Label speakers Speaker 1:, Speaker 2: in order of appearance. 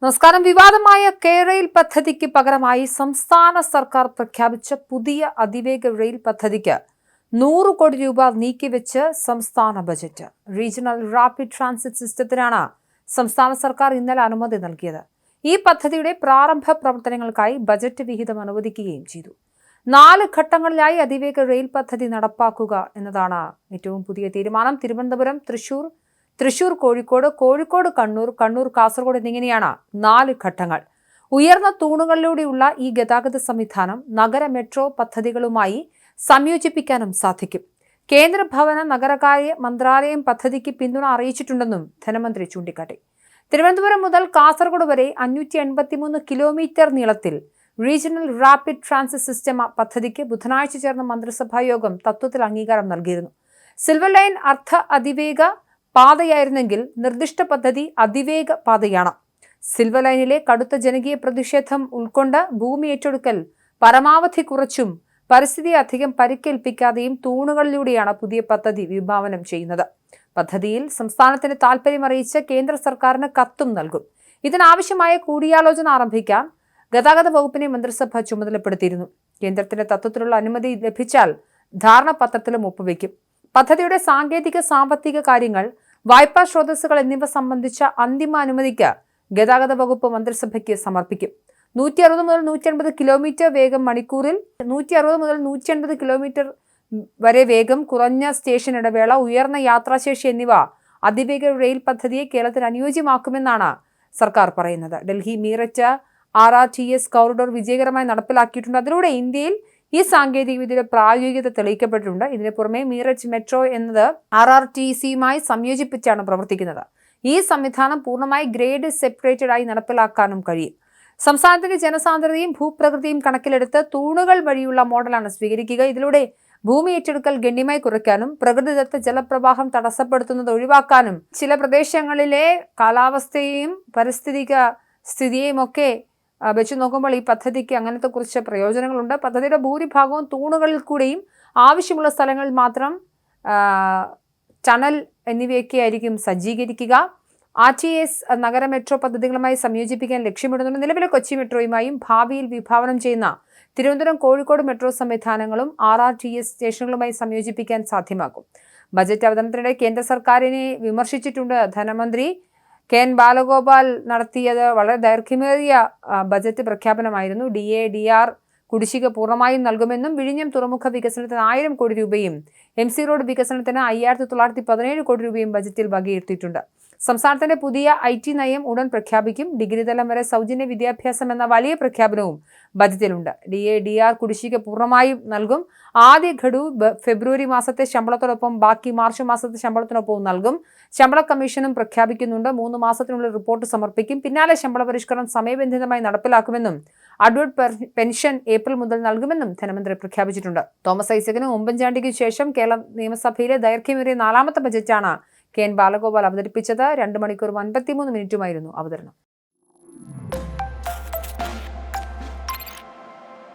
Speaker 1: നമസ്കാരം. വിവാദമായ കെ-റെയിൽ പദ്ധതിക്ക് പകരമായി സംസ്ഥാന സർക്കാർ പ്രഖ്യാപിച്ച പുതിയ അതിവേഗ റെയിൽ പദ്ധതിക്ക് 100 കോടി രൂപ നീക്കിവെച്ച് സംസ്ഥാന ബജറ്റ്. റീജിയണൽ റാപ്പിഡ് ട്രാൻസിറ്റ് സിസ്റ്റത്തിനാണ് സംസ്ഥാന സർക്കാർ ഇന്നലെ അനുമതി നൽകിയത്. ഈ പദ്ധതിയുടെ പ്രാരംഭ പ്രവർത്തനങ്ങൾക്കായി ബജറ്റ് വിഹിതം അനുവദിക്കുകയും ചെയ്തു. 4 ഘട്ടങ്ങളിലായി അതിവേഗ റെയിൽ പദ്ധതി നടപ്പാക്കുക എന്നതാണ് ഏറ്റവും പുതിയ തീരുമാനം. തിരുവനന്തപുരം, തൃശൂർ, കോഴിക്കോട്, കണ്ണൂർ, കാസർഗോഡ് എന്നിങ്ങനെയാണ് 4 ഘട്ടങ്ങൾ. ഉയർന്ന തൂണുകളിലൂടെയുള്ള ഈ ഗതാഗത സംവിധാനം നഗര മെട്രോ പദ്ധതികളുമായി സംയോജിപ്പിക്കാനും സാധിക്കും. കേന്ദ്ര ഭവന നഗരകാര്യ മന്ത്രാലയം പദ്ധതിക്ക് പിന്തുണ അറിയിച്ചിട്ടുണ്ടെന്നും ധനമന്ത്രി ചൂണ്ടിക്കാട്ടി. തിരുവനന്തപുരം മുതൽ കാസർഗോഡ് വരെ 583 കിലോമീറ്റർ നീളത്തിൽ റീജിയണൽ റാപ്പിഡ് ട്രാൻസിറ്റ് സിസ്റ്റം പദ്ധതിക്ക് ബുധനാഴ്ച ചേർന്ന മന്ത്രിസഭാ യോഗം തത്വത്തിൽ അംഗീകാരം നൽകിയിരുന്നു. സിൽവർ ലൈൻ അതിവേഗ പാതയായിരുന്നെങ്കിൽ നിർദ്ദിഷ്ട പദ്ധതി അതിവേഗ പാതയാണ്. സിൽവർ ലൈനിലെ കടുത്ത ജനകീയ പ്രതിഷേധം ഉൾക്കൊണ്ട് ഭൂമി ഏറ്റെടുക്കൽ പരമാവധി കുറച്ചും പരിസ്ഥിതിയെ അധികം പരിക്കേൽപ്പിക്കാതെയും തൂണുകളിലൂടെയാണ് പുതിയ പദ്ധതി വിഭാവനം ചെയ്യുന്നത്. പദ്ധതിയിൽ സംസ്ഥാനത്തിന് താൽപര്യമറിയിച്ച് കേന്ദ്ര സർക്കാരിന് കത്തും നൽകും. ഇതിനാവശ്യമായ കൂടിയാലോചന ആരംഭിക്കാൻ ഗതാഗത വകുപ്പിനെ മന്ത്രിസഭ ചുമതലപ്പെടുത്തിയിരുന്നു. കേന്ദ്രത്തിന്റെ തത്വത്തിലുള്ള അനുമതി ലഭിച്ചാൽ ധാരണാപത്രത്തിലും ഒപ്പുവെക്കും. പദ്ധതിയുടെ സാങ്കേതിക സാമ്പത്തിക കാര്യങ്ങൾ, വായ്പാ സ്രോതസ്സുകൾ എന്നിവ സംബന്ധിച്ച അന്തിമ അനുമതിക്ക് ഗതാഗത വകുപ്പ് മന്ത്രിസഭയ്ക്ക് സമർപ്പിക്കും. 160 മുതൽ 180 കിലോമീറ്റർ വേഗം മണിക്കൂറിൽ 160 മുതൽ 180 കിലോമീറ്റർ വരെ വേഗം, കുറഞ്ഞ സ്റ്റേഷൻ ഇടവേള, ഉയർന്ന യാത്രാശേഷി എന്നിവ അതിവേഗ റെയിൽ പദ്ധതിയെ കേരളത്തിന് അനുയോജ്യമാക്കുമെന്നാണ് സർക്കാർ പറയുന്നത്. ഡൽഹി മീററ്റ് RRTS കോറിഡോർ വിജയകരമായി നടപ്പിലാക്കിയിട്ടുണ്ട്. അതിലൂടെ ഇന്ത്യയിൽ ഈ സാങ്കേതികവിദ്യയുടെ പ്രായോഗികത തെളിയിക്കപ്പെട്ടിട്ടുണ്ട്. ഇതിന് പുറമെ മീററ്റ് മെട്രോ എന്നത് RRTCയുമായി സംയോജിപ്പിച്ചാണ് പ്രവർത്തിക്കുന്നത്. ഈ സംവിധാനം പൂർണ്ണമായി ഗ്രേഡ് സെപ്പറേറ്റഡ് ആയി നടപ്പിലാക്കാനും കഴിയും. സംസ്ഥാനത്തിന്റെ ജനസാന്ദ്രതയും ഭൂപ്രകൃതിയും കണക്കിലെടുത്ത് തൂണുകൾ വഴിയുള്ള മോഡലാണ് സ്വീകരിക്കുക. ഇതിലൂടെ ഭൂമി ഏറ്റെടുക്കൽ ഗണ്യമായി കുറയ്ക്കാനും പ്രകൃതിദത്ത ജലപ്രവാഹം തടസ്സപ്പെടുത്തുന്നത് ഒഴിവാക്കാനും ചില പ്രദേശങ്ങളിലെ കാലാവസ്ഥയെയും പാരിസ്ഥിതിക സ്ഥിതിയെയും ഒക്കെ വെച്ച് നോക്കുമ്പോൾ ഈ പദ്ധതിക്ക് അങ്ങനത്തെ കുറച്ച് പ്രയോജനങ്ങളുണ്ട്. പദ്ധതിയുടെ ഭൂരിഭാഗവും തൂണുകളിൽ കൂടെയും ആവശ്യമുള്ള സ്ഥലങ്ങളിൽ മാത്രം ടണൽ എന്നിവയൊക്കെ ആയിരിക്കും സജ്ജീകരിക്കുക. RTS നഗര മെട്രോ പദ്ധതികളുമായി സംയോജിപ്പിക്കാൻ ലക്ഷ്യമിടുന്നുണ്ട്. നിലവിലെ കൊച്ചി മെട്രോയുമായും ഭാവിയിൽ വിഭാവനം ചെയ്യുന്ന തിരുവനന്തപുരം, കോഴിക്കോട് മെട്രോ സംവിധാനങ്ങളും RRTS സ്റ്റേഷനുകളുമായി സംയോജിപ്പിക്കാൻ സാധ്യമാക്കും. ബജറ്റ് അവതരണത്തിനിടെ കേന്ദ്ര സർക്കാരിനെ വിമർശിച്ചിട്ടുണ്ട് ധനമന്ത്രി KN ബാലഗോപാൽ. നടത്തിയത് വളരെ ദൈർഘ്യമേറിയ ബജറ്റ് പ്രഖ്യാപനമായിരുന്നു. DA-DR കുടിശ്ശിക പൂർണ്ണമായും നൽകുമെന്നും വിഴിഞ്ഞം തുറമുഖ വികസനത്തിന് 1000 കോടി രൂപയും MC റോഡ് വികസനത്തിന് 5917 കോടി രൂപയും ബജറ്റിൽ വകയിരുത്തിയിട്ടുണ്ട്. സംസ്ഥാനത്തിന്റെ പുതിയ IT നയം ഉടൻ പ്രഖ്യാപിക്കും. ഡിഗ്രി തലം വരെ സൗജന്യ വിദ്യാഭ്യാസം എന്ന വലിയ പ്രഖ്യാപനവും ബജറ്റിലുണ്ട്. DA-DR കുടിശ്ശിക പൂർണ്ണമായും നൽകും. ആദ്യ ഗഡു ഫെബ്രുവരി മാസത്തെ ശമ്പളത്തോടൊപ്പം ബാക്കി മാർച്ച് മാസത്തെ ശമ്പളത്തിനൊപ്പവും നൽകും. ശമ്പള കമ്മീഷനും പ്രഖ്യാപിക്കുന്നുണ്ട്. 3 മാസത്തിനുള്ളിൽ റിപ്പോർട്ട് സമർപ്പിക്കും. പിന്നാലെ ശമ്പള പരിഷ്കരണം സമയബന്ധിതമായി നടപ്പിലാക്കുമെന്നും അഡ്വൈറ്റ് പെൻഷൻ ഏപ്രിൽ മുതൽ നൽകുമെന്നും ധനമന്ത്രി പ്രഖ്യാപിച്ചിട്ടുണ്ട്. തോമസ് ഐസക്കിനും ഉമ്മൻചാണ്ടിക്കും ശേഷം കേരള നിയമസഭയിലെ ദൈർഘ്യമേറിയ 4ാമത്തെ ബജറ്റാണ് KN ബാലഗോപാൽ അവതരിപ്പിച്ചത്. 2 മണിക്കൂർ 53 മിനിറ്റുമായിരുന്നു അവതരണം.